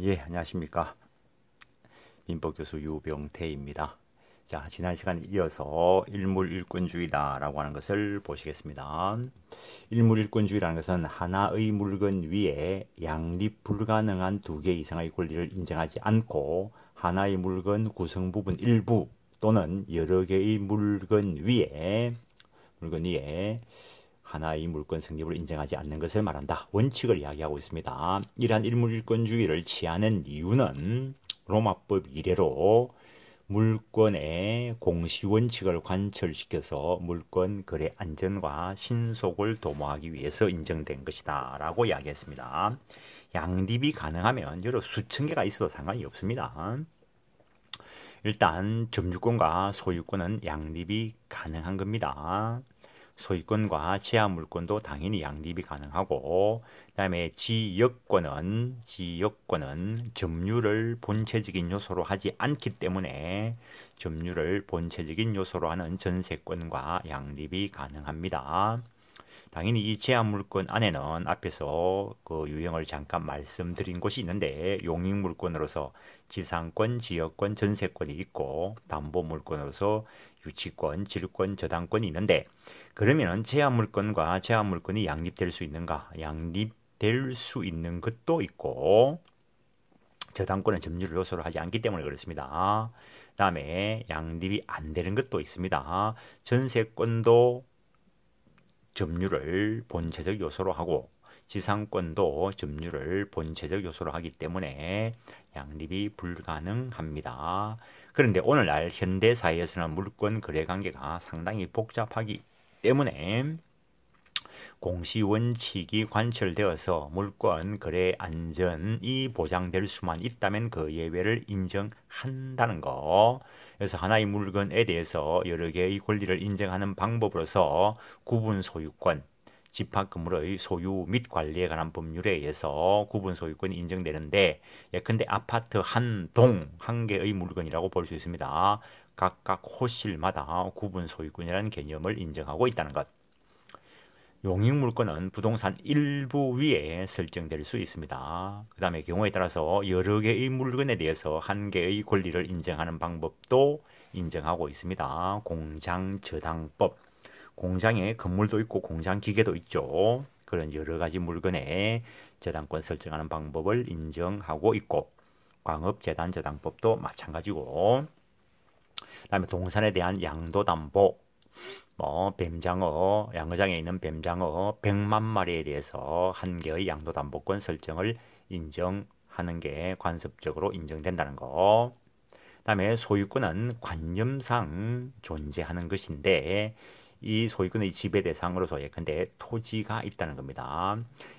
예, 안녕하십니까. 민법교수 유병태입니다. 자, 지난 시간에 이어서 일물일꾼주의다라고 하는 것을 보시겠습니다. 일물일꾼주의라는 것은 하나의 물건 위에 양립 불가능한 두 개 이상의 권리를 인정하지 않고 하나의 물건 구성 부분 일부 또는 여러 개의 물건 위에 하나의 물권 성립을 인정하지 않는 것을 말한다. 원칙을 이야기하고 있습니다. 이러한 일물일권주의를 취하는 이유는 로마법 이래로 물권의 공시원칙을 관철시켜서 물권 거래 안전과 신속을 도모하기 위해서 인정된 것이다 라고 이야기했습니다. 양립이 가능하면 여러 수천 개가 있어도 상관이 없습니다. 일단 점유권과 소유권은 양립이 가능한 겁니다. 소유권과 제한물권도 당연히 양립이 가능하고, 그 다음에 지역권은 점유를 본체적인 요소로 하지 않기 때문에 점유를 본체적인 요소로 하는 전세권과 양립이 가능합니다. 당연히 이 제한물권 안에는 앞에서 그 유형을 잠깐 말씀드린 곳이 있는데, 용익물권으로서 지상권, 지역권, 전세권이 있고, 담보물권으로서 유치권, 질권, 저당권이 있는데, 그러면은 제한물권과 제한물권이 양립될 수 있는가? 양립될 수 있는 것도 있고, 저당권은 점유를 요소로 하지 않기 때문에 그렇습니다. 그 다음에 양립이 안 되는 것도 있습니다. 전세권도 점유를 본체적 요소로 하고 지상권도 점유를 본체적 요소로 하기 때문에 양립이 불가능합니다. 그런데 오늘날 현대사회에서는 물권 거래 관계가 상당히 복잡하기 때문에 공시원칙이 관철되어서 물권 거래 안전이 보장될 수만 있다면 그 예외를 인정한다는 거. 그래서 하나의 물건에 대해서 여러 개의 권리를 인정하는 방법으로서 구분 소유권, 집합 건물의 소유 및 관리에 관한 법률에 의해서 구분 소유권이 인정되는데, 예컨대 아파트 한 동, 한 개의 물건이라고 볼 수 있습니다. 각각 호실마다 구분 소유권이라는 개념을 인정하고 있다는 것. 용익물권은 부동산 일부 위에 설정될 수 있습니다. 그 다음에 경우에 따라서 여러 개의 물건에 대해서 한 개의 권리를 인정하는 방법도 인정하고 있습니다. 공장저당법. 공장에 건물도 있고 공장 기계도 있죠. 그런 여러 가지 물건에 저당권 설정하는 방법을 인정하고 있고, 광업재단저당법도 마찬가지고, 그 다음에 동산에 대한 양도담보, 뱀장어, 양어장에 있는 뱀장어 100만 마리에 대해서 한 개의 양도담보권 설정을 인정하는 게 관습적으로 인정된다는 거. 그 다음에 소유권은 관념상 존재하는 것인데, 이 소유권의 지배 대상으로서 예컨대 토지가 있다는 겁니다.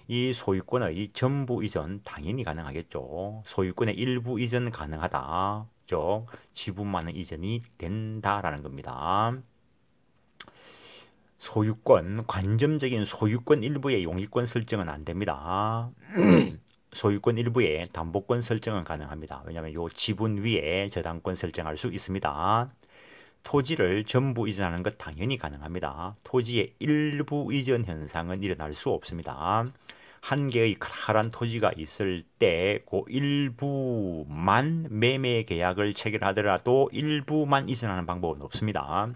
이 소유권의 전부 이전 당연히 가능하겠죠. 소유권의 일부 이전 가능하다. 즉 지분만의 이전이 된다라는 겁니다. 소유권, 관점적인 소유권 일부의 용익권 설정은 안 됩니다. 소유권 일부에 담보권 설정은 가능합니다. 왜냐하면 이 지분 위에 저당권 설정할 수 있습니다. 토지를 전부 이전하는 것 당연히 가능합니다. 토지의 일부 이전 현상은 일어날 수 없습니다. 한 개의 커다란 토지가 있을 때 그 일부만 매매 계약을 체결하더라도 일부만 이전하는 방법은 없습니다.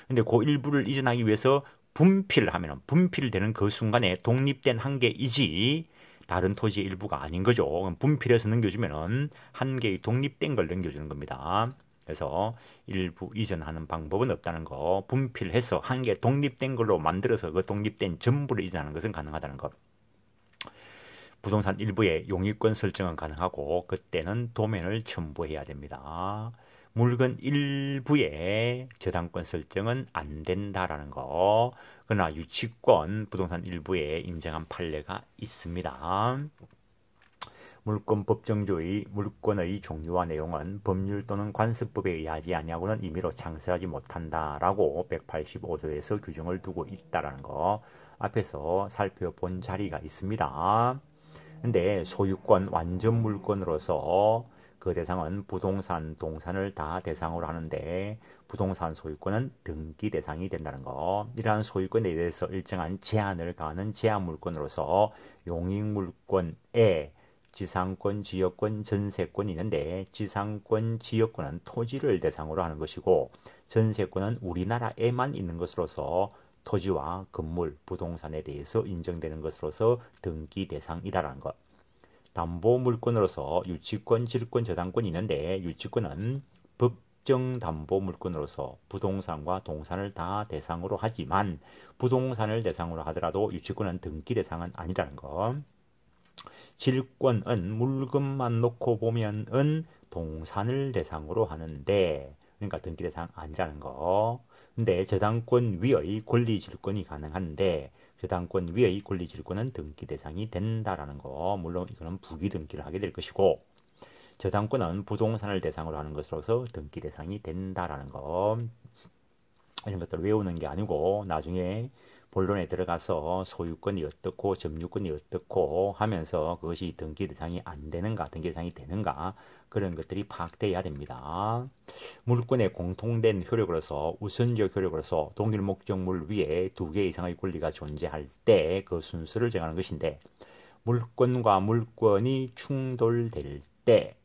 근데 그 일부를 이전하기 위해서 분필을 하면 분필되는 그 순간에 독립된 한 개이지 다른 토지의 일부가 아닌 거죠. 분필해서 넘겨주면은 한 개의 독립된 걸 넘겨주는 겁니다. 그래서 일부 이전하는 방법은 없다는 거. 분필해서 한 개 독립된 걸로 만들어서 그 독립된 전부를 이전하는 것은 가능하다는 것. 부동산 일부의 용익권 설정은 가능하고 그때는 도면을 첨부해야 됩니다. 물건 일부의 저당권 설정은 안 된다라는 거. 그러나 유치권 부동산 일부에 인정한 판례가 있습니다. 물권 법정주의 물권의 종류와 내용은 법률 또는 관습법에 의하지 아니하고는 임의로 창설하지 못한다라고 185조에서 규정을 두고 있다라는 거 앞에서 살펴본 자리가 있습니다. 근데 소유권 완전 물권으로서 그 대상은 부동산, 동산을 다 대상으로 하는데 부동산 소유권은 등기 대상이 된다는 거. 이러한 소유권에 대해서 일정한 제한을 가하는 제한 물권으로서 용익물권에 지상권, 지역권, 전세권이 있는데 지상권, 지역권은 토지를 대상으로 하는 것이고 전세권은 우리나라에만 있는 것으로서 토지와 건물, 부동산에 대해서 인정되는 것으로서 등기 대상이다라는 것. 담보물권으로서 유치권, 질권, 저당권이 있는데 유치권은 법정 담보물권으로서 부동산과 동산을 다 대상으로 하지만 부동산을 대상으로 하더라도 유치권은 등기 대상은 아니라는 것. 질권은 물건만 놓고 보면은 동산을 대상으로 하는데 그러니까 등기 대상 아니라는 거. 근데 저당권 위의 권리 질권이 가능한데 저당권 위의 권리 질권은 등기 대상이 된다라는 거. 물론 이거는 부기 등기를 하게 될 것이고 저당권은 부동산을 대상으로 하는 것으로서 등기 대상이 된다라는 거. 이런 것들을 외우는 게 아니고 나중에 본론에 들어가서 소유권이 어떻고 점유권이 어떻고 하면서 그것이 등기 대상이 안 되는가 등기 대상이 되는가 그런 것들이 파악돼야 됩니다. 물권의 공통된 효력으로서 우선적 효력으로서 동일 목적물 위에 두 개 이상의 권리가 존재할 때 그 순서를 정하는 것인데 물권과 물권이 충돌될 때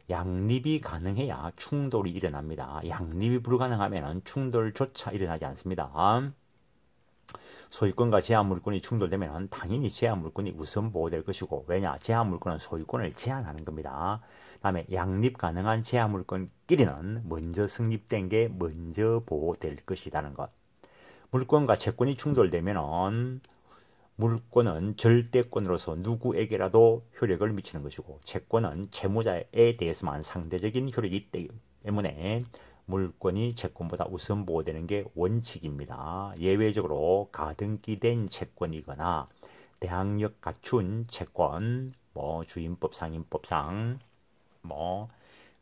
양립이 가능해야 충돌이 일어납니다. 양립이 불가능하면 충돌조차 일어나지 않습니다. 소유권과 제한물권이 충돌되면 당연히 제한물권이 우선 보호될 것이고 왜냐? 제한물권은 소유권을 제한하는 겁니다. 다음에 양립 가능한 제한물권끼리는 먼저 성립된 게 먼저 보호될 것이라는 것. 물권과 채권이 충돌되면 물권은 절대권으로서 누구에게라도 효력을 미치는 것이고 채권은 채무자에 대해서만 상대적인 효력이 있기 때문에 물권이 채권보다 우선 보호되는 게 원칙입니다. 예외적으로 가등기된 채권이거나 대항력 갖춘 채권, 주임법, 상임법상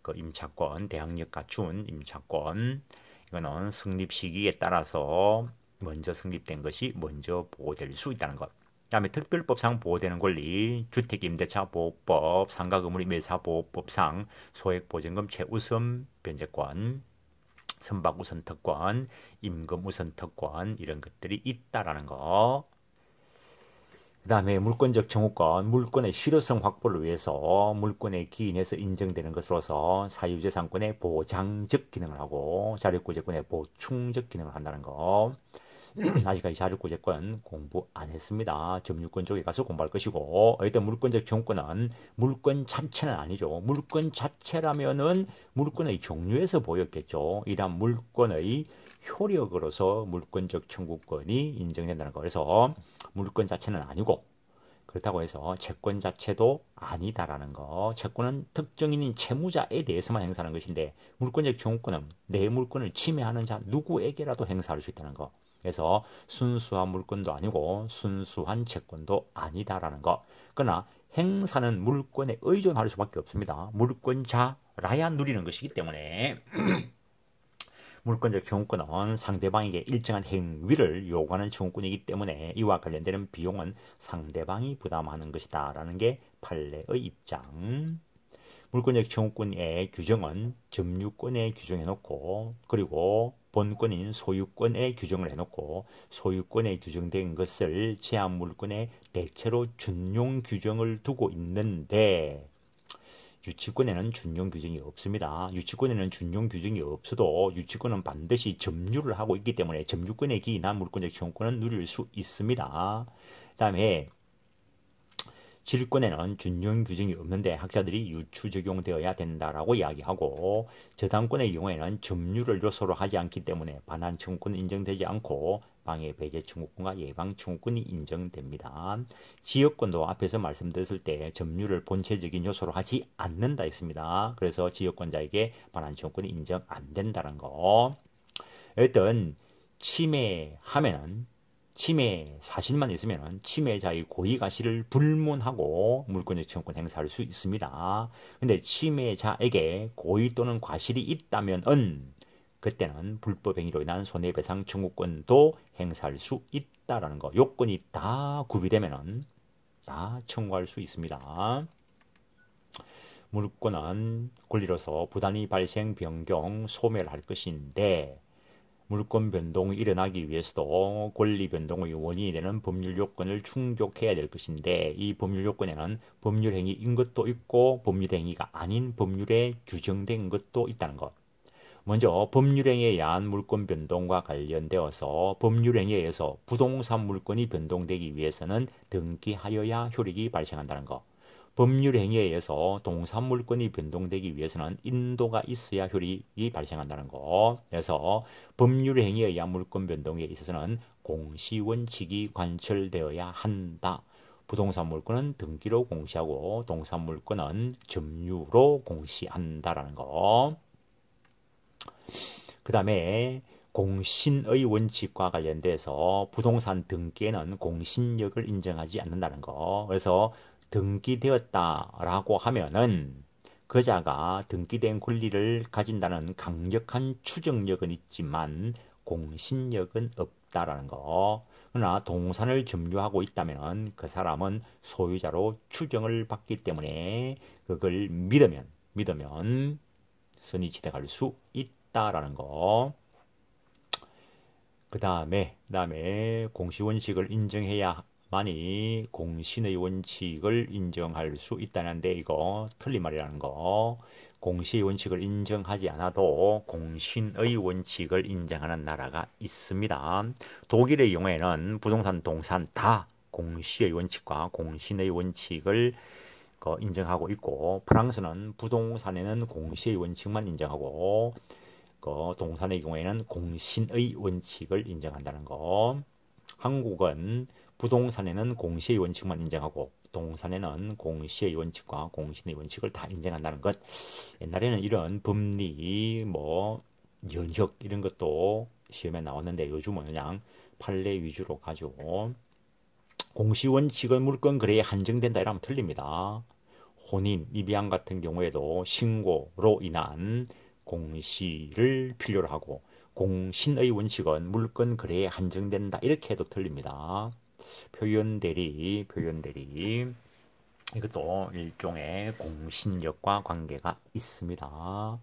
그 임차권, 대항력 갖춘 임차권 이거는 성립 시기에 따라서 먼저 성립된 것이 먼저 보호될 수 있다는 것. 다음에 특별법상 보호되는 권리, 주택임대차보호법, 상가건물임대차보호법상 소액보증금 최우선 변제권, 선박우선 특권, 임금우선 특권 이런 것들이 있다라는 거. 그 다음에 물권적 청구권, 물권의 실효성 확보를 위해서 물권의 기인에서 인정되는 것으로서 사유재산권의 보장적 기능을 하고 자력구제권의 보충적 기능을 한다는 거. 아직까지 자력구제권 공부 안 했습니다. 점유권 쪽에 가서 공부할 것이고 일단 물권적 청구권은 물권 자체는 아니죠. 물권 자체라면은 물권의 종류에서 보였겠죠. 이러한 물권의 효력으로서 물권적 청구권이 인정된다는 거. 그래서 물권 자체는 아니고 그렇다고 해서 채권 자체도 아니다라는 거. 채권은 특정인인 채무자에 대해서만 행사하는 것인데 물권적 청구권은 내 물권을 침해하는 자 누구에게라도 행사할 수 있다는 거. 그래서 순수한 물권도 아니고 순수한 채권도 아니다라는 거. 그러나 행사는 물권에 의존할 수밖에 없습니다. 물권자라야 누리는 것이기 때문에 물권적 청구권은 상대방에게 일정한 행위를 요구하는 청구권이기 때문에 이와 관련되는 비용은 상대방이 부담하는 것이다 라는 게 판례의 입장. 물권적 청구권의 규정은 점유권에 규정해 놓고 그리고 본권인 소유권에 규정을 해놓고 소유권에 규정된 것을 제한물권에 대체로 준용 규정을 두고 있는데 유치권에는 준용 규정이 없습니다. 유치권에는 준용 규정이 없어도 유치권은 반드시 점유를 하고 있기 때문에 점유권에 기인한 물권적 청구권은 누릴 수 있습니다. 그 다음에 질권에는 준용 규정이 없는데 학자들이 유추 적용되어야 된다라고 이야기하고 저당권의 경우에는 점유를 요소로 하지 않기 때문에 반환 청구권은 인정되지 않고 방해 배제 청구권과 예방 청구권이 인정됩니다. 지역권도 앞에서 말씀드렸을 때 점유를 본체적인 요소로 하지 않는다 했습니다. 그래서 지역권자에게 반환 청구권이 인정 안 된다는 거. 일단 침해하면은 침해 사실만 있으면 침해자의 고의가시를 불문하고 물권적 청구권 행사할 수 있습니다. 근데 침해자에게 고의 또는 과실이 있다면은 그때는 불법 행위로 인한 손해배상 청구권도 행사할 수 있다라는 거. 요건이 다 구비되면은 다 청구할 수 있습니다. 물권은 권리로서 부단히 발생, 변경, 소멸할 것인데 물권 변동이 일어나기 위해서도 권리 변동의 원인이 되는 법률 요건을 충족해야 될 것인데 이 법률 요건에는 법률 행위인 것도 있고 법률 행위가 아닌 법률에 규정된 것도 있다는 것. 먼저 법률행위에 의한 물권 변동과 관련되어서 법률행위에 의해서 부동산 물권이 변동되기 위해서는 등기하여야 효력이 발생한다는 것. 법률행위에 의해서 동산 물권이 변동되기 위해서는 인도가 있어야 효력이 발생한다는 것. 그래서 법률행위에 의한 물권 변동에 있어서는 공시원칙이 관철되어야 한다. 부동산 물권은 등기로 공시하고 동산 물권은 점유로 공시한다라는 거. 그 다음에 공신의 원칙과 관련돼서 부동산 등기에는 공신력을 인정하지 않는다는 거. 그래서 등기되었다라고 하면은 그자가 등기된 권리를 가진다는 강력한 추정력은 있지만 공신력은 없다라는 거. 그러나 동산을 점유하고 있다면 그 사람은 소유자로 추정을 받기 때문에 그걸 믿으면 선의 취득할 수 있다라는 거. 그 다음에 공시원칙을 인정해야만이 공신의 원칙을 인정할 수 있다는데 이거 틀린 말이라는 거. 공시의 원칙을 인정하지 않아도 공신의 원칙을 인정하는 나라가 있습니다. 독일의 경우에는 부동산, 동산 다 공시의 원칙과 공신의 원칙을 인정하고 있고 프랑스는 부동산에는 공시의 원칙만 인정하고 동산의 경우에는 공신의 원칙을 인정한다는 거. 한국은 부동산에는 공시의 원칙만 인정하고 동산에는 공시의 원칙과 공신의 원칙을 다 인정한다는 것. 옛날에는 이런 법리 연혁 이런 것도 시험에 나왔는데 요즘은 그냥 판례 위주로 가지고 공시원칙의 물권 거래에 한정된다 이러면 틀립니다. 혼인, 입양 같은 경우에도 신고로 인한 공시를 필요로 하고 공신의 원칙은 물권 거래에 한정된다 이렇게 해도 틀립니다. 표현대리 이것도 일종의 공신력과 관계가 있습니다.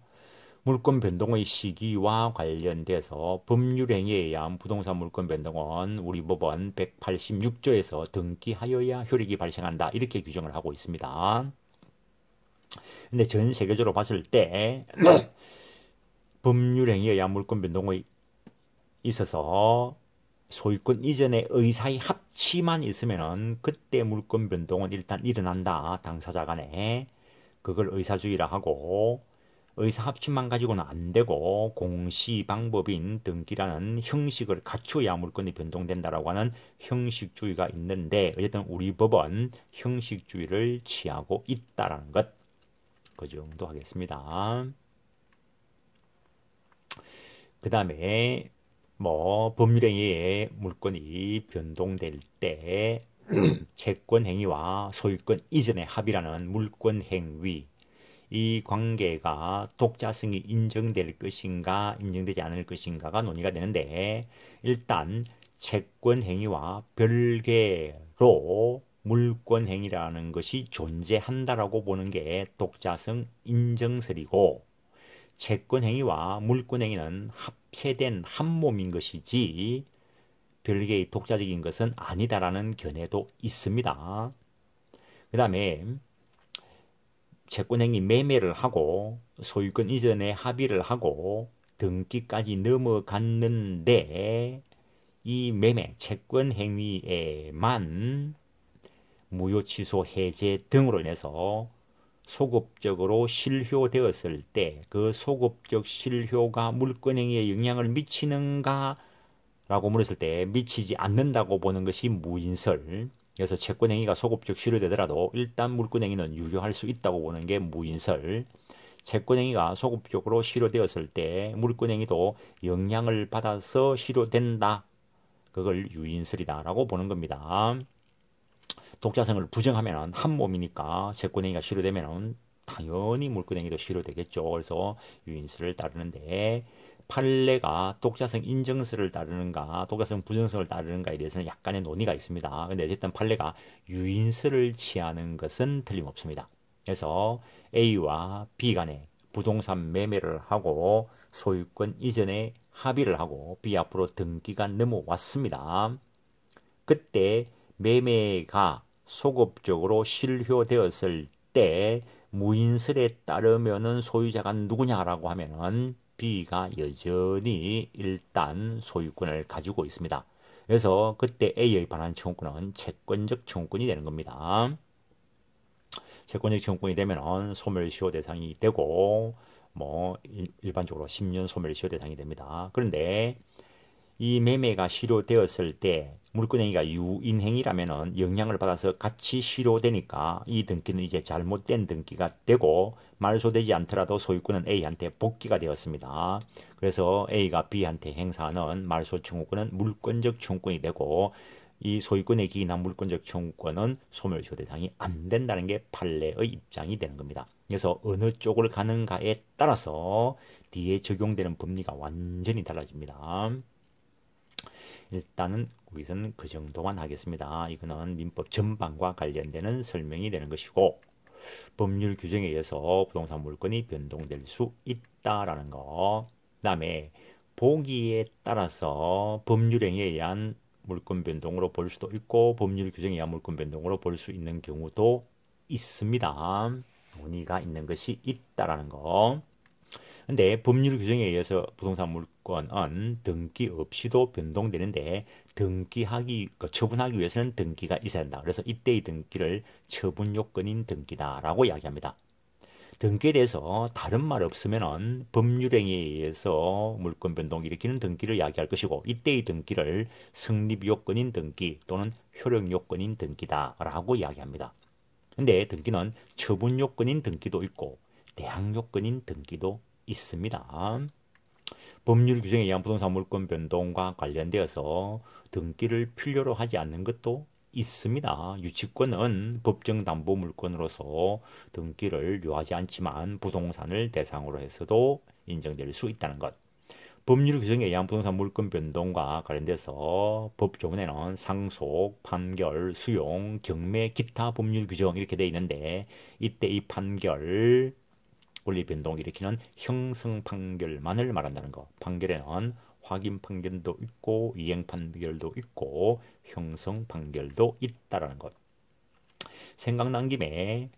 물권 변동의 시기와 관련돼서 법률행위에 의한 부동산 물권 변동은 우리 법원 186조에서 등기하여야 효력이 발생한다 이렇게 규정을 하고 있습니다. 근데 전 세계적으로 봤을 때 법률행위에 의한 물권 변동에 있어서 소유권 이전의 의사의 합치만 있으면은 그때 물권 변동은 일단 일어난다. 당사자 간에. 그걸 의사주의라 하고 의사 합치만 가지고는 안 되고 공시 방법인 등기라는 형식을 갖추어야 물권이 변동된다라고 하는 형식주의가 있는데 어쨌든 우리 법은 형식주의를 취하고 있다라는 것. 그 정도 하겠습니다. 그 다음에 법률행위에 물권이 변동될 때 채권행위와 소유권 이전의 합의라는 물권행위 이 관계가 독자성이 인정될 것인가 인정되지 않을 것인가가 논의가 되는데 일단 채권행위와 별개로 물권행위라는 것이 존재한다라고 보는 게 독자성 인정설이고 채권행위와 물권행위는 합체된 한 몸인 것이지 별개의 독자적인 것은 아니다라는 견해도 있습니다. 그 다음에 채권행위 매매를 하고 소유권 이전에 합의를 하고 등기까지 넘어갔는데 이 매매 채권행위에만 무효 취소 해제 등으로 인해서 소급적으로 실효되었을 때 그 소급적 실효가 물권행위에 영향을 미치는가 라고 물었을 때 미치지 않는다고 보는 것이 무인설. 그래서 채권행위가 소급적 실효되더라도 일단 물권행위는 유효할 수 있다고 보는 게 무인설. 채권행위가 소급적으로 실효되었을 때 물권행위도 영향을 받아서 실효된다. 그걸 유인설이다 라고 보는 겁니다. 독자성을 부정하면 한 몸이니까 채권행위가 실효되면 당연히 물권행위도 실효되겠죠. 그래서 유인설을 따르는데 판례가 독자성 인정설을 따르는가 독자성 부정설을 따르는가에 대해서는 약간의 논의가 있습니다. 근데 어쨌든 판례가 유인설을 취하는 것은 틀림없습니다. 그래서 A와 B 간에 부동산 매매를 하고 소유권 이전에 합의를 하고 B 앞으로 등기가 넘어왔습니다. 그때 매매가 소급적으로 실효되었을 때 무인설에 따르면은 소유자가 누구냐라고 하면은 B가 여전히 일단 소유권을 가지고 있습니다. 그래서 그때 A의 반환 청구권은 채권적 청구권이 되는 겁니다. 채권적 청구권이 되면은 소멸시효 대상이 되고 뭐 일반적으로 10년 소멸시효 대상이 됩니다. 그런데 이 매매가 실효되었을 때 물권행위가 유인행위라면은 영향을 받아서 같이 실효되니까 이 등기는 이제 잘못된 등기가 되고 말소되지 않더라도 소유권은 A한테 복귀가 되었습니다. 그래서 A가 B한테 행사하는 말소 청구권은 물권적 청구권이 되고 이 소유권에 기인한 물권적 청구권은 소멸시효 대상이 안 된다는 게 판례의 입장이 되는 겁니다. 그래서 어느 쪽을 가는가에 따라서 뒤에 적용되는 법리가 완전히 달라집니다. 일단은 여기서는 그 정도만 하겠습니다. 이거는 민법 전반과 관련되는 설명이 되는 것이고 법률 규정에 의해서 부동산 물권이 변동될 수 있다라는 거. 그다음에 보기에 따라서 법률행위에 의한 물권 변동으로 볼 수도 있고 법률 규정에 의한 물권 변동으로 볼 수 있는 경우도 있습니다. 논의가 있는 것이 있다라는 거. 근데 법률 규정에 의해서 부동산 물권은 등기 없이도 변동되는데 처분하기 위해서는 등기가 있어야 한다. 그래서 이때의 등기를 처분 요건인 등기다라고 이야기합니다. 등기에 대해서 다른 말 없으면은 법률행위에 의해서 물권 변동 일으키는 등기를 이야기할 것이고 이때의 등기를 성립 요건인 등기 또는 효력 요건인 등기다라고 이야기합니다. 근데 등기는 처분 요건인 등기도 있고 대항 요건인 등기도 있습니다. 법률 규정에 의한 부동산 물권 변동과 관련되어서 등기를 필요로 하지 않는 것도 있습니다. 유치권은 법정 담보 물권으로서 등기를 요하지 않지만 부동산을 대상으로 해서도 인정될 수 있다는 것. 법률 규정에 의한 부동산 물권 변동과 관련돼서 법조문에는 상속, 판결, 수용, 경매, 기타 법률 규정 이렇게 되어 있는데 이때 이 판결 권리 변동을 일으키는 형성 판결만을 말한다는 거. 판결에는 확인 판결도 있고 이행 판결도 있고 형성 판결도 있다라는 것. 생각난 김에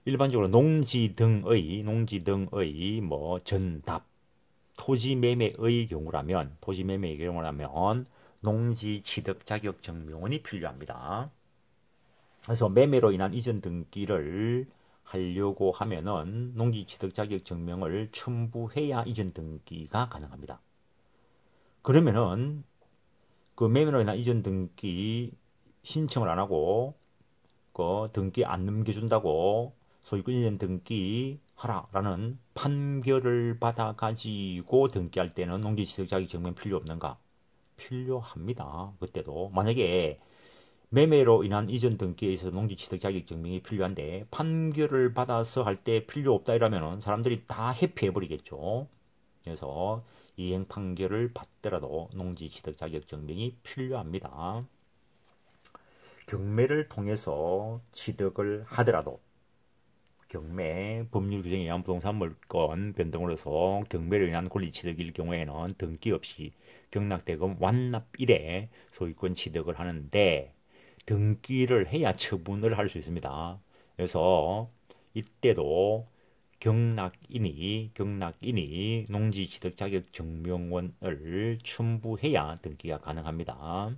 일반적으로 농지 등의 뭐 전답 토지 매매의 경우라면 농지 취득 자격 증명원이 필요합니다. 그래서 매매로 인한 이전 등기를 하려고 하면은 농지 취득 자격 증명을 첨부해야 이전 등기가 가능합니다. 그러면은 그 매매로 인한 이전 등기 신청을 안 하고 그 등기 안 넘겨준다고 소유권 이전 등기 하라라는 판결을 받아 가지고 등기할 때는 농지 취득 자격 증명 필요 없는가? 필요합니다. 그때도 만약에 매매로 인한 이전 등기에 있어서 농지 취득 자격 증명이 필요한데 판결을 받아서 할 때 필요 없다 이러면 사람들이 다 회피해 버리겠죠. 그래서 이행 판결을 받더라도 농지 취득 자격 증명이 필요합니다. 경매를 통해서 취득을 하더라도 경매 법률 규정에 의한 부동산 물권 변동으로서 경매로 인한 권리 취득일 경우에는 등기 없이 경락대금 완납일에 소유권 취득을 하는데 등기를 해야 처분을 할 수 있습니다. 그래서 이때도 경락인이 농지 취득 자격 증명원을 첨부해야 등기가 가능합니다.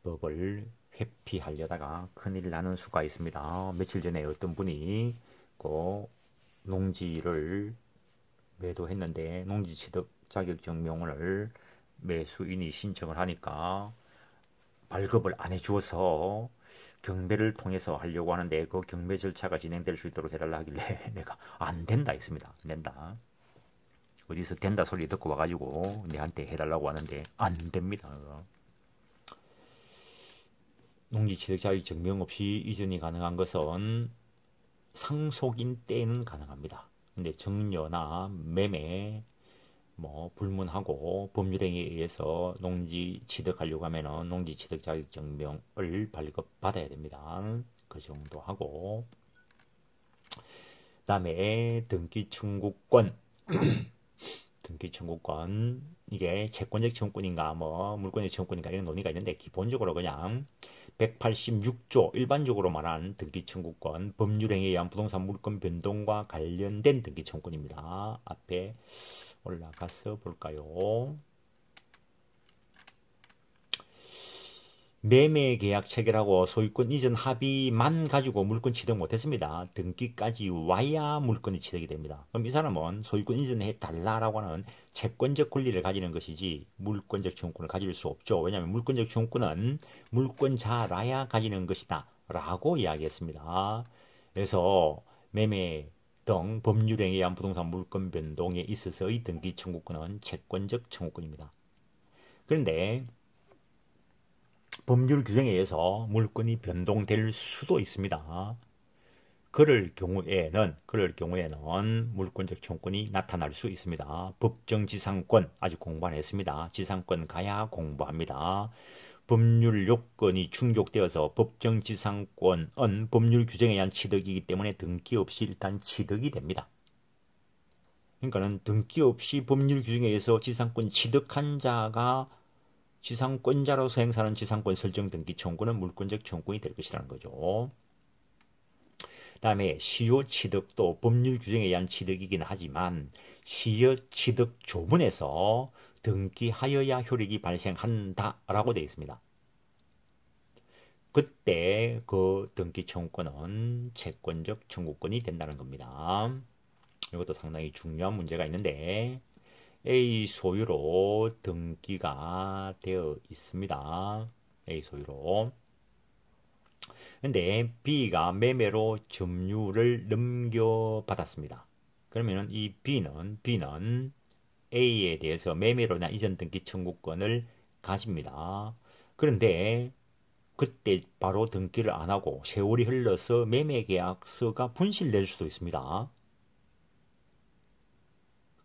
법을 회피하려다가 큰일 나는 수가 있습니다. 며칠 전에 어떤 분이 그 농지를 매도했는데 농지 취득 자격 증명을 매수인이 신청을 하니까 발급을 안 해주어서 경매를 통해서 하려고 하는데 그 경매 절차가 진행될 수 있도록 해달라 하길래 내가 안 된다 했습니다. 안 된다. 어디서 된다 소리 듣고 와가지고 내한테 해달라고 하는데 안 됩니다. 농지 취득 자격 증명 없이 이전이 가능한 것은 상속인 때는 가능합니다. 근데 정려나 매매 뭐 불문하고 법률행위에 의해서 농지 취득하려고 하면은 농지 취득 자격 증명을 발급받아야 됩니다. 그 정도 하고 다음에 등기 청구권. 등기 청구권, 이게 채권적 청구권인가 뭐 물권적 청구권인가 이런 논의가 있는데, 기본적으로 그냥 186조 일반적으로 말하는 등기 청구권, 법률행위에 의한 부동산 물권 변동과 관련된 등기 청구권입니다. 앞에 올라가서 볼까요? 매매 계약 체결하고 소유권 이전 합의만 가지고 물권 취득 못했습니다. 등기까지 와야 물권이 취득이 됩니다. 그럼 이 사람은 소유권 이전해 달라라고 하는 채권적 권리를 가지는 것이지 물권적 청구권을 가질 수 없죠. 왜냐하면 물권적 청구권은 물권자라야 가지는 것이다 라고 이야기했습니다. 그래서 매매 등 법률행위에 의한 부동산 물권 변동에 있어서의 등기 청구권은 채권적 청구권입니다. 그런데 법률 규정에 의해서 물권이 변동될 수도 있습니다. 그럴 경우에는 물권적 청구권이 나타날 수 있습니다. 법정지상권, 아직 공부 안 했습니다. 지상권 가야 공부합니다. 법률 요건이 충족되어서 법정지상권은 법률 규정에 의한 취득이기 때문에 등기 없이 일단 취득이 됩니다. 그러니까는 등기 없이 법률 규정에 의해서 지상권 취득한 자가 지상권자로서 행사하는 지상권 설정 등기 청구는 물권적 청구권이 될 것이라는 거죠. 다음에 시효 취득도 법률 규정에 의한 취득이긴 하지만 시효 취득 조문에서 등기하여야 효력이 발생한다라고 되어 있습니다. 그때 그 등기 청구권은 채권적 청구권이 된다는 겁니다. 이것도 상당히 중요한 문제가 있는데, A 소유로 등기가 되어 있습니다. A 소유로. 근데 B가 매매로 점유를 넘겨받았습니다. 그러면 이 B는 A에 대해서 매매로나 이전 등기 청구권을 가집니다. 그런데 그때 바로 등기를 안 하고 세월이 흘러서 매매계약서가 분실될 수도 있습니다.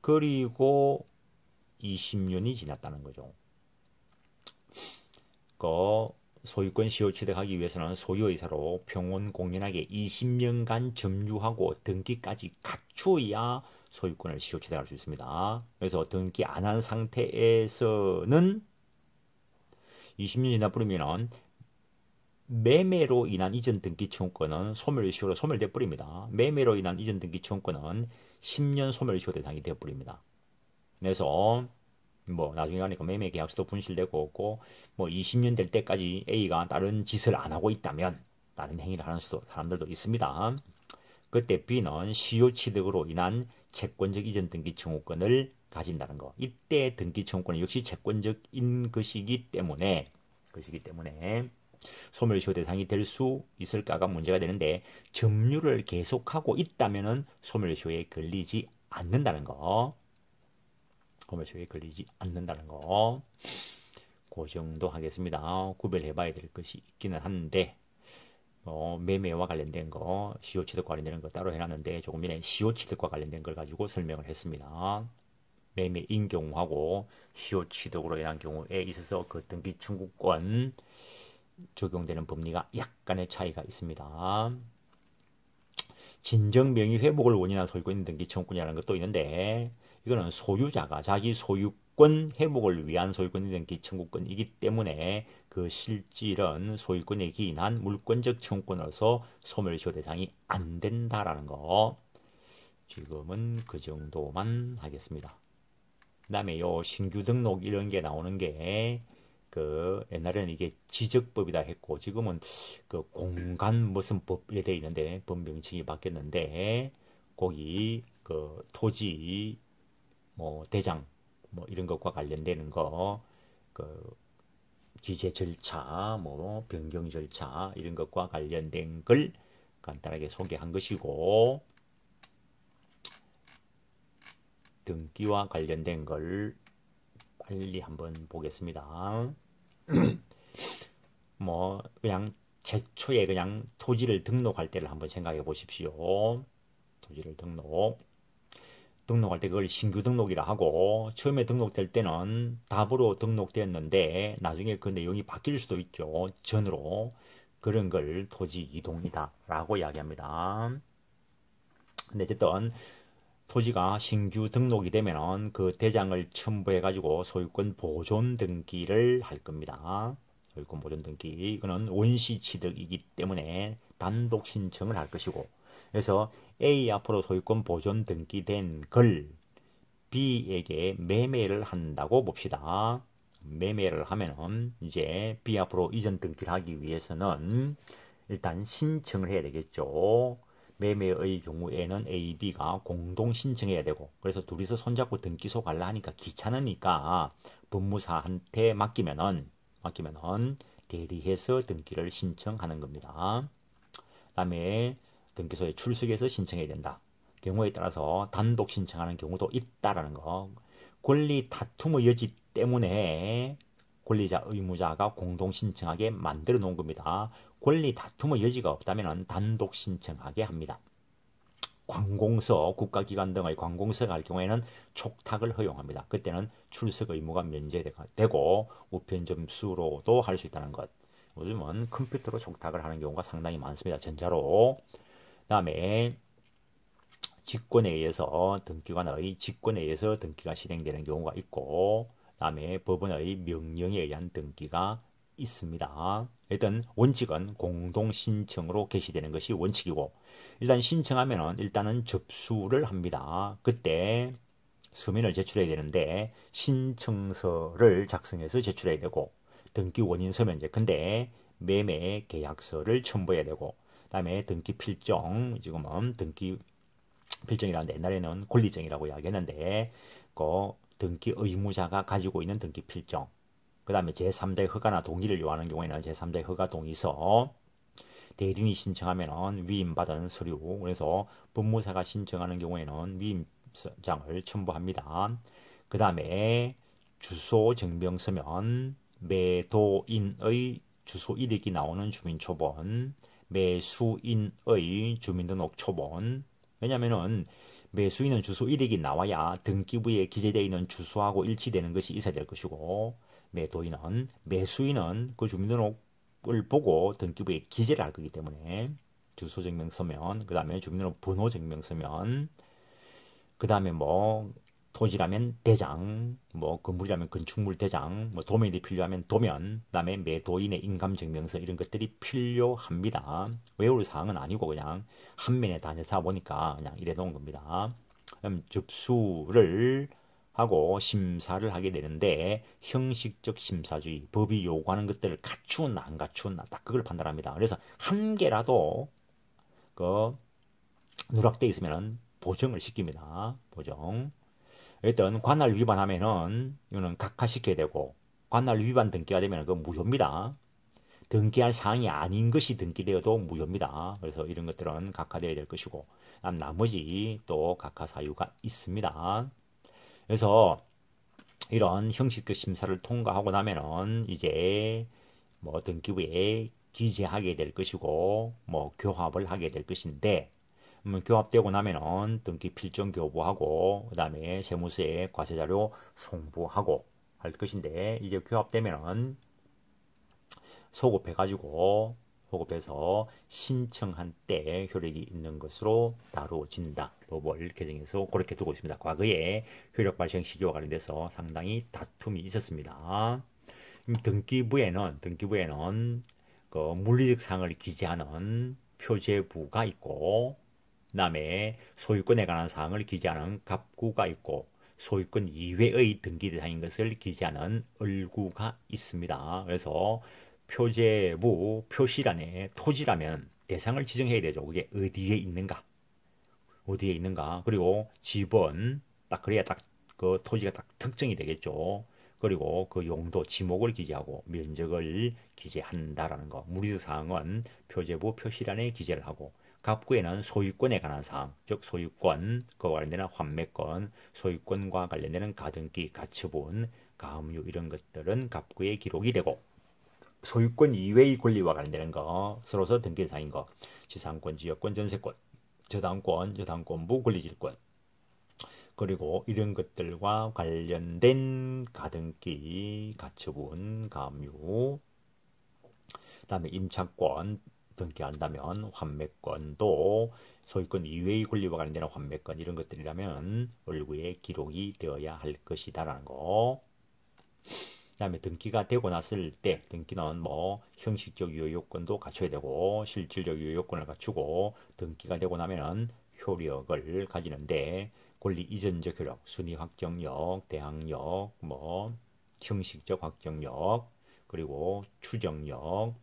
그리고 20년이 지났다는 거죠. 그 소유권 시효 취득하기 위해서는 소유의사로 평온공연하게 20년간 점유하고 등기까지 갖추어야 소유권을 시효 취득할 수 있습니다. 그래서 등기 안 한 상태에서는 20년이 지나버리면 매매로 인한 이전 등기 청구권은 소멸시효로 소멸돼 버립니다. 매매로 인한 이전 등기 청구권은 10년 소멸시효 대상이 되어 버립니다. 그래서 뭐 나중에 가니까 매매 계약서도 분실되고 없고, 뭐 20년 될 때까지 A가 다른 짓을 안 하고 있다면, 다른 행위를 하는 사람들도 있습니다. 그때 B는 시효 취득으로 인한 채권적 이전 등기 청구권을 가진다는 거. 이때 등기 청구권은 역시 채권적인 것이기 때문에 소멸시효 대상이 될 수 있을까가 문제가 되는데, 점유를 계속하고 있다면은 소멸시효에 걸리지 않는다는 거. 소멸시효에 걸리지 않는다는 거. 그 정도 하겠습니다. 구별해 봐야 될 것이 있기는 한데, 매매와 관련된 거, 시효취득과 관련된 거 따로 해놨는데, 조금 전에 시효취득과 관련된 걸 가지고 설명을 했습니다. 매매인 경우하고 시효취득으로 인한 경우에 있어서 그 등기 청구권 적용되는 법리가 약간의 차이가 있습니다. 진정명의 회복을 원인한 소유권 등기 청구권이라는 것도 있는데, 이거는 소유자가 자기 소유권 회복을 위한 소유권 등기 청구권이기 때문에 그 실질은 소유권에 기인한 물권적 청구권으로서 소멸시효 대상이 안 된다라는 거. 지금은 그 정도만 하겠습니다. 그 다음에 요 신규 등록 이런 게 나오는 게, 옛날에는 이게 지적법이다 했고, 지금은 그 공간 무슨 법에 되어 있는데, 법 명칭이 바뀌었는데, 거기 그 토지 뭐 대장 뭐 이런 것과 관련되는 거, 그 기재 절차, 뭐 변경 절차 이런 것과 관련된 걸 간단하게 소개한 것이고, 등기와 관련된 걸 빨리 한번 보겠습니다. 뭐 그냥 최초에 그냥 토지를 등록할 때를 한번 생각해 보십시오. 토지를 등록할 때 그걸 신규 등록이라 하고, 처음에 등록될 때는 답으로 등록되었는데 나중에 그 내용이 바뀔 수도 있죠. 전으로. 그런 걸 토지 이동이다 라고 이야기합니다. 근데 어쨌든 토지가 신규 등록이 되면은 그 대장을 첨부해 가지고 소유권 보존 등기를 할 겁니다. 소유권 보존 등기 이거는 원시 취득이기 때문에 단독 신청을 할 것이고, 그래서 A 앞으로 소유권 보존 등기된 걸 B에게 매매를 한다고 봅시다. 매매를 하면은 이제 B 앞으로 이전 등기를 하기 위해서는 일단 신청을 해야 되겠죠. 매매의 경우에는 A, B가 공동 신청해야 되고, 그래서 둘이서 손잡고 등기소 갈라 하니까 귀찮으니까 법무사한테 맡기면은 대리해서 등기를 신청하는 겁니다. 그다음에 등기소에 출석해서 신청해야 된다. 경우에 따라서 단독 신청하는 경우도 있다라는 거. 권리 다툼의 여지 때문에 권리자 의무자가 공동 신청하게 만들어 놓은 겁니다. 권리 다툼의 여지가 없다면 단독 신청하게 합니다. 관공서, 국가기관 등의 관공서가 할 경우에는 촉탁을 허용합니다. 그때는 출석 의무가 면제되고 우편 점수로도 할 수 있다는 것. 요즘은 컴퓨터로 촉탁을 하는 경우가 상당히 많습니다. 전자로. 그다음에 직권에 의해서 등기가 실행되는 경우가 있고, 그다음에 법원의 명령에 의한 등기가 있습니다. 일단 원칙은 공동 신청으로 개시되는 것이 원칙이고, 일단 신청하면은 일단은 접수를 합니다. 그때 서면을 제출해야 되는데 신청서를 작성해서 제출해야 되고, 등기 원인 서면 근데 매매 계약서를 첨부해야 되고, 그다음에 등기 필정, 지금은 등기 필정이라는데 옛날에는 권리정이라고 이야기했는데 그 등기 의무자가 가지고 있는 등기 필정, 그 다음에 제3자 허가나 동의를 요하는 경우에는 제3자 허가 동의서, 대리인이 신청하면 위임받은 서류, 그래서 법무사가 신청하는 경우에는 위임장을 첨부합니다. 그 다음에 주소 증명서면, 매도인의 주소 이력이 나오는 주민초본, 매수인의 주민등록 초본. 왜냐면은 매수인은 주소 이력이 나와야 등기부에 기재되어 있는 주소하고 일치되는 것이 있어야 될 것이고, 매수인은 그 주민등록을 보고 등기부에 기재를 할 거기 때문에 주소 증명서면, 그 다음에 주민등록 번호 증명서면, 그 다음에 뭐 토지라면 대장, 뭐 건물이라면 건축물 대장, 뭐 도면이 필요하면 도면, 그다음에 매도인의 인감증명서 이런 것들이 필요합니다. 외울 사항은 아니고 그냥 한 면에 다 내다 보니까 그냥 이래 놓은 겁니다. 그럼 접수를 하고 심사를 하게 되는데 형식적 심사주의, 법이 요구하는 것들을 갖추었나 안 갖추었나 딱 그걸 판단합니다. 그래서 한 개라도 그 누락되어 있으면 보정을 시킵니다. 보정. 일단 관할 위반하면은 이거는 각하시켜야 되고, 관할 위반 등기가 되면 그 무효입니다. 등기할 사항이 아닌 것이 등기되어도 무효입니다. 그래서 이런 것들은 각하되어야 될 것이고, 나머지 또 각하 사유가 있습니다. 그래서 이런 형식적 심사를 통과하고 나면은 이제 뭐 등기부에 기재하게 될 것이고, 뭐 교합을 하게 될 것인데, 교합되고 나면은 등기 필정 교부하고, 그 다음에 세무서에 과세자료 송부하고 할 것인데, 이제 교합되면은 소급해서 신청한 때 효력이 있는 것으로 다루어진다. 법을 개정해서 그렇게 두고 있습니다. 과거에 효력 발생 시기와 관련돼서 상당히 다툼이 있었습니다. 등기부에는 그 물리적 사항을 기재하는 표제부가 있고, 그 다음에 소유권에 관한 사항을 기재하는 갑구가 있고, 소유권 이외의 등기 대상인 것을 기재하는 을구가 있습니다. 그래서 표제부 표시란에 토지라면 대상을 지정해야 되죠. 그게 어디에 있는가. 그리고 지번, 딱 그래야 딱 그 토지가 딱 특정이 되겠죠. 그리고 그 용도, 지목을 기재하고 면적을 기재한다라는 거. 물리적 사항은 표제부 표시란에 기재를 하고, 갑구에는 소유권에 관한 사항, 즉 소유권, 그와 관련되는 환매권, 소유권과 관련되는 가등기, 가처분, 가압류 이런 것들은 갑구에 기록이 되고, 소유권 이외의 권리와 관련되는 거, 서로서 등기 대상인 거, 지상권, 지역권, 전세권, 저당권부, 권리질권, 그리고 이런 것들과 관련된 가등기, 가처분, 가압류, 그다음에 임차권 등기한다면 환매권도 소유권 이외의 권리와 관련된 환매권 이런 것들이라면 월구에 기록이 되어야 할 것이다라는 거. 그다음에 등기가 되고 났을 때 등기는 뭐 형식적 유효 요건도 갖춰야 되고 실질적 유효 요건을 갖추고 등기가 되고 나면은 효력을 가지는데 권리 이전적 효력, 순위 확정력, 대항력, 뭐 형식적 확정력, 그리고 추정력,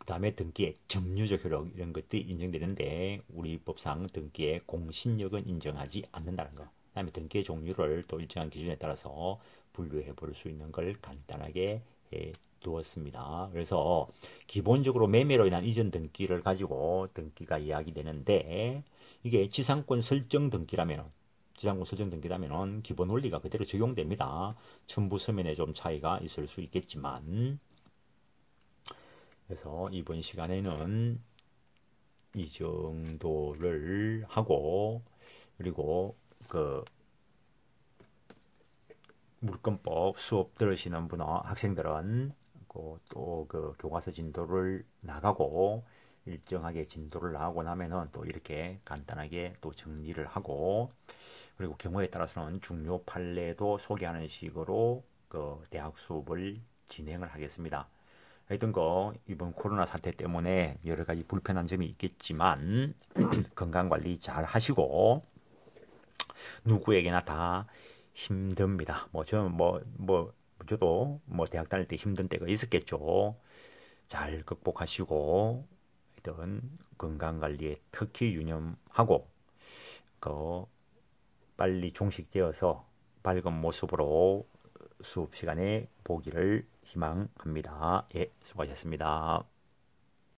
그다음에 등기의 점유적 효력 이런 것들이 인정되는데 우리 법상 등기의 공신력은 인정하지 않는다는 거. 그다음에 등기의 종류를 또 일정한 기준에 따라서 분류해 볼 수 있는 걸 간단하게 해 두었습니다. 그래서 기본적으로 매매로 인한 이전 등기를 가지고 등기가 이야기되는데 이게 지상권 설정 등기라면 기본 원리가 그대로 적용됩니다. 첨부 서면에 좀 차이가 있을 수 있겠지만 그래서 이번 시간에는 이 정도를 하고 그리고 그 물권법 수업 들으시는 학생들은 또 그 교과서 진도를 나가고 일정하게 진도를 나가고 나면은 또 이렇게 간단하게 또 정리를 하고 그리고 경우에 따라서는 중요 판례도 소개하는 식으로 그 대학 수업을 진행을 하겠습니다. 하여튼 이번 코로나 사태 때문에 여러 가지 불편한 점이 있겠지만 건강 관리 잘 하시고 누구에게나 다 힘듭니다. 저도 대학 다닐 때 힘든 때가 있었겠죠. 잘 극복하시고 하여튼 건강 관리에 특히 유념하고 빨리 종식되어서 밝은 모습으로 수업 시간에 보기를 희망합니다. 예, 수고하셨습니다.